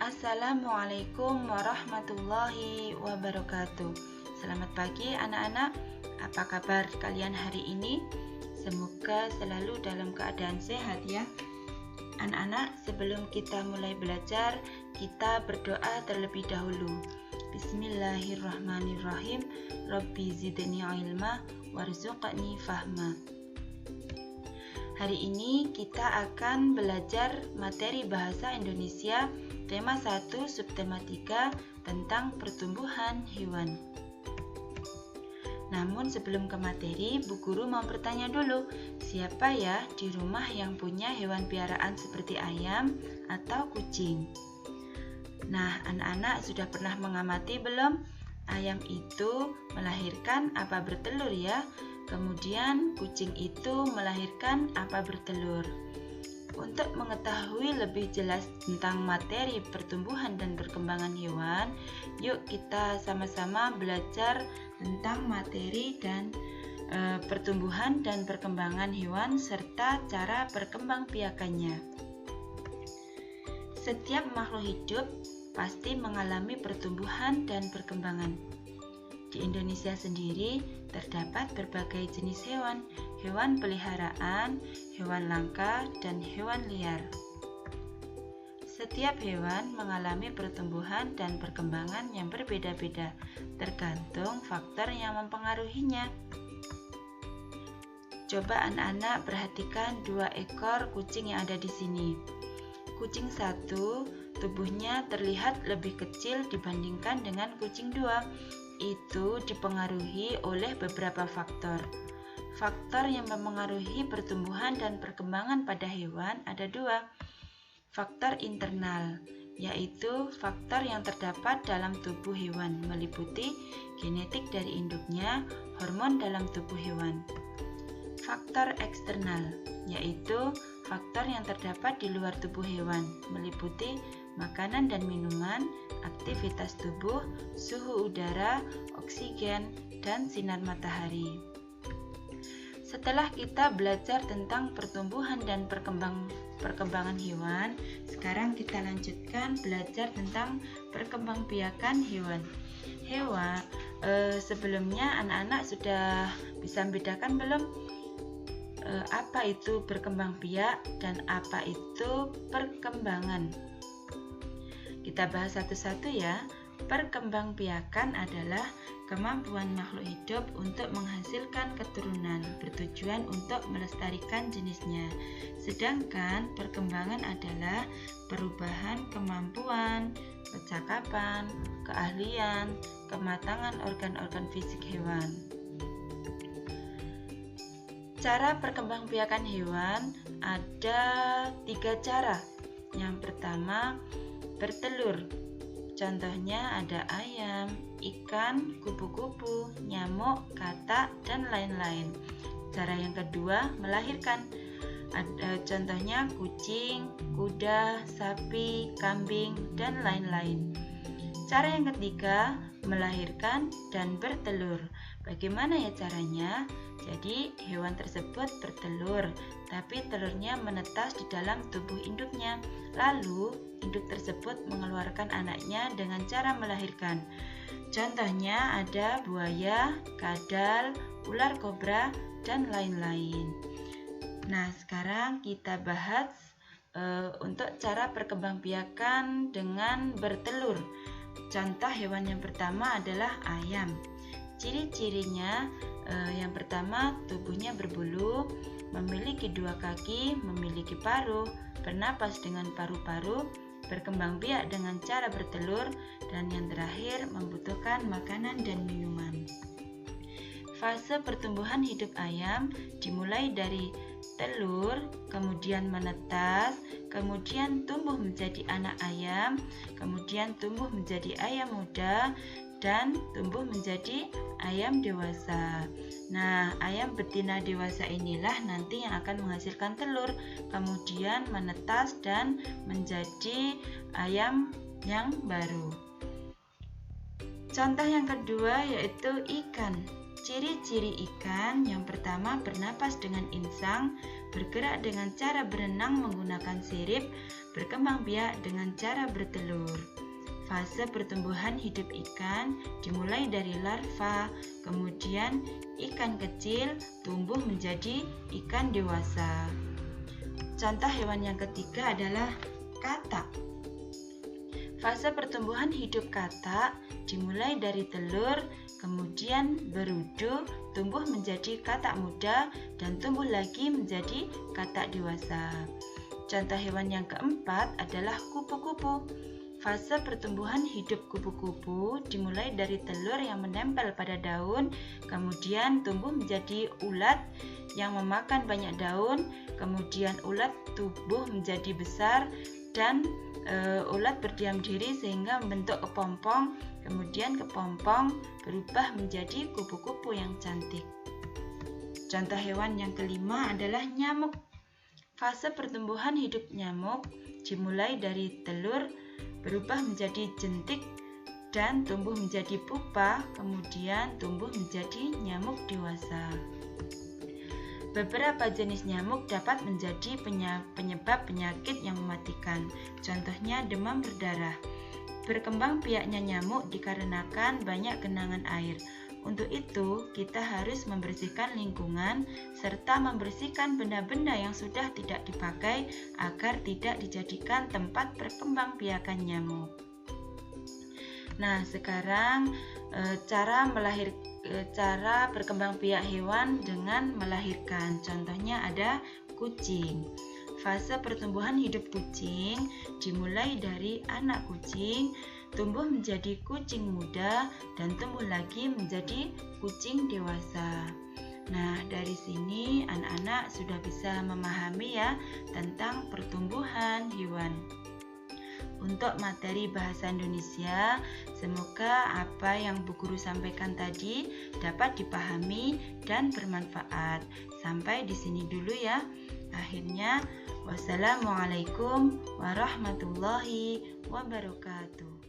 Assalamualaikum warahmatullahi wabarakatuh. Selamat pagi anak-anak. Apa kabar kalian hari ini? Semoga selalu dalam keadaan sehat ya. Anak-anak, sebelum kita mulai belajar, kita berdoa terlebih dahulu. Bismillahirrahmanirrahim. Rabbi zidni ilma warzuqni fahma. Hari ini kita akan belajar materi bahasa Indonesia tema 1 subtema 3 tentang pertumbuhan hewan. Namun sebelum ke materi, Bu Guru mau bertanya dulu, siapa ya di rumah yang punya hewan piaraan seperti ayam atau kucing? Nah, anak-anak sudah pernah mengamati belum? Ayam itu melahirkan apa bertelur ya? Kemudian kucing itu melahirkan apa bertelur. Untuk mengetahui lebih jelas tentang materi pertumbuhan dan perkembangan hewan, yuk kita sama-sama belajar tentang materi dan pertumbuhan dan perkembangan hewan serta cara perkembangbiakannya. Setiap makhluk hidup pasti mengalami pertumbuhan dan perkembangan. Di Indonesia sendiri terdapat berbagai jenis hewan, hewan peliharaan, hewan langka, dan hewan liar. Setiap hewan mengalami pertumbuhan dan perkembangan yang berbeda-beda, tergantung faktor yang mempengaruhinya. Coba anak-anak perhatikan 2 ekor kucing yang ada di sini. Kucing 1, tubuhnya terlihat lebih kecil dibandingkan dengan kucing 2. Itu dipengaruhi oleh beberapa faktor. Faktor yang mempengaruhi pertumbuhan dan perkembangan pada hewan ada 2. Faktor internal, yaitu faktor yang terdapat dalam tubuh hewan, meliputi genetik dari induknya, hormon dalam tubuh hewan. Faktor eksternal, yaitu faktor yang terdapat di luar tubuh hewan, meliputi makanan dan minuman, aktivitas tubuh, suhu udara, oksigen, dan sinar matahari. Setelah kita belajar tentang pertumbuhan dan perkembangan hewan, sekarang kita lanjutkan belajar tentang perkembangbiakan hewan. Sebelumnya anak-anak sudah bisa membedakan belum? Apa itu berkembangbiak dan apa itu perkembangan? Kita bahas satu-satu ya. Perkembangbiakan adalah kemampuan makhluk hidup untuk menghasilkan keturunan bertujuan untuk melestarikan jenisnya. Sedangkan perkembangan adalah perubahan kemampuan, kecakapan, keahlian, kematangan organ-organ fisik hewan. Cara perkembangbiakan hewan ada 3 cara. Yang pertama, bertelur. Contohnya ada ayam, ikan, kupu-kupu, nyamuk, katak, dan lain-lain. Cara yang kedua, melahirkan. Ada contohnya kucing, kuda, sapi, kambing, dan lain-lain. Cara yang ketiga, melahirkan dan bertelur. Bagaimana ya caranya? Jadi hewan tersebut bertelur, tapi telurnya menetas di dalam tubuh induknya. Lalu induk tersebut mengeluarkan anaknya dengan cara melahirkan. Contohnya ada buaya, kadal, ular kobra, dan lain-lain. Nah, sekarang kita bahas untuk cara perkembangbiakan dengan bertelur. Contoh hewan yang pertama adalah ayam. Ciri-cirinya yang pertama, tubuhnya berbulu, memiliki 2 kaki, memiliki paruh, bernapas dengan paru-paru, berkembangbiak dengan cara bertelur, dan yang terakhir membutuhkan makanan dan minuman. Fase pertumbuhan hidup ayam dimulai dari telur, kemudian menetas, kemudian tumbuh menjadi anak ayam, kemudian tumbuh menjadi ayam muda, dan tumbuh menjadi ayam dewasa. Nah, ayam betina dewasa inilah nanti yang akan menghasilkan telur, kemudian menetas dan menjadi ayam yang baru. Contoh yang kedua yaitu ikan. Ciri-ciri ikan yang pertama, bernapas dengan insang, bergerak dengan cara berenang menggunakan sirip, berkembang biak dengan cara bertelur. Fase pertumbuhan hidup ikan dimulai dari larva, kemudian ikan kecil tumbuh menjadi ikan dewasa. Contoh hewan yang ketiga adalah katak. Fase pertumbuhan hidup katak dimulai dari telur, kemudian berudu, tumbuh menjadi katak muda, dan tumbuh lagi menjadi katak dewasa. Contoh hewan yang keempat adalah kupu-kupu. Fase pertumbuhan hidup kupu-kupu dimulai dari telur yang menempel pada daun, kemudian tumbuh menjadi ulat yang memakan banyak daun, kemudian ulat tumbuh menjadi besar, dan ulat berdiam diri sehingga membentuk kepompong, kemudian kepompong berubah menjadi kupu-kupu yang cantik. Contoh hewan yang kelima adalah nyamuk. Fase pertumbuhan hidup nyamuk dimulai dari telur, berubah menjadi jentik, dan tumbuh menjadi pupa, kemudian tumbuh menjadi nyamuk dewasa. Beberapa jenis nyamuk dapat menjadi penyebab penyakit yang mematikan. Contohnya demam berdarah. Berkembang biaknya nyamuk dikarenakan banyak genangan air. Untuk itu, kita harus membersihkan lingkungan serta membersihkan benda-benda yang sudah tidak dipakai agar tidak dijadikan tempat berkembang biakan nyamuk. Nah, sekarang cara berkembang biak hewan dengan melahirkan. Contohnya ada kucing. Fase pertumbuhan hidup kucing dimulai dari anak kucing, tumbuh menjadi kucing muda, dan tumbuh lagi menjadi kucing dewasa. Nah, dari sini anak-anak sudah bisa memahami ya tentang pertumbuhan hewan. Untuk materi bahasa Indonesia, semoga apa yang Bu Guru sampaikan tadi dapat dipahami dan bermanfaat. Sampai di sini dulu ya. Akhirnya, wassalamualaikum warahmatullahi wabarakatuh.